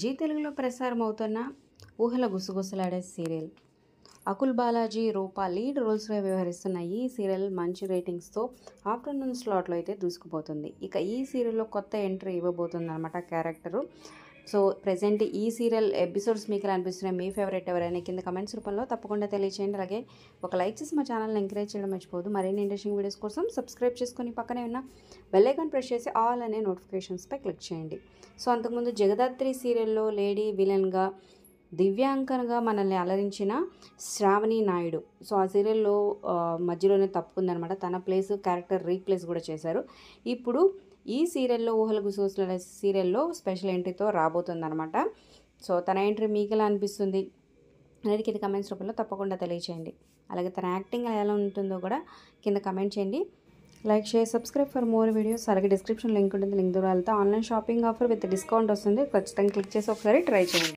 G తెలుగులో ప్రసారం అవుతున్న ఊహల గుసగుసలాడే సీరియల్ అకుల్ బాలాజీ రూప లీడ్ రోల్స్లో వ్యవహరిస్తున్న ఈ సీరియల్ మంచి రేటింగ్స్తో ఆఫ్టర్నూన్ స్లాట్లో అయితే దూసుకుపోతుంది. ఇక ఈ సీరియల్లో కొత్త ఎంట్రీ ఇవ్వబోతుంది అనమాట క్యారెక్టరు. సో ప్రెజెంట్ ఈ సీరియల్ ఎపిసోడ్స్ మీకు ఎలా అనిపిస్తున్నాయి, మీ ఫేవరెట్ ఎవరైనా కింద కమెంట్స్ రూపంలో తప్పకుండా తెలియచేయండి. అలాగే ఒక లైక్ చేసి మా ఛానల్ని ఎంకరేజ్ చేయడం మర్చిపోదు. మరిన్ని ఇంట్రెస్టింగ్ వీడియోస్ కోసం సబ్స్క్రైబ్ చేసుకొని పక్కనే ఉన్న బెల్ ఐకాన్ ప్రెస్ చేసి ఆల్ అనే నోటిఫికేషన్స్పై క్లిక్ చేయండి. సో అంతకుముందు జగదాత్రి సీరియల్లో లేడీ విలన్గా దివ్యాంకన్గా మనల్ని అలరించిన శ్రావణి నాయుడు. సో ఆ సీరియల్లో మధ్యలోనే తప్పుకుందనమాట. తన ప్లేస్ క్యారెక్టర్ రీప్లేస్ కూడా చేశారు. ఇప్పుడు ఈ సీరియల్లో ఊహల గుసగుసల సీరియల్లో స్పెషల్ ఎంట్రీతో రాబోతుందనమాట. సో తన ఎంట్రీ మీకు ఎలా అనిపిస్తుంది అనేది కింద కమెంట్స్ రూపంలో తప్పకుండా తెలియచేయండి. అలాగే తన యాక్టింగ్ ఎలా ఉంటుందో కూడా కింద కమెంట్ చేయండి. Like share subscribe for more videos. అలాగే డిస్క్రిప్షన్ లింక్ ఉంటుంది. లింక్ ద్వారా వెళ్తే online shopping offer with discount వస్తుంది. ఖచ్చితంగా క్లిక్ చేసి ఒకసారి ట్రై చేయండి.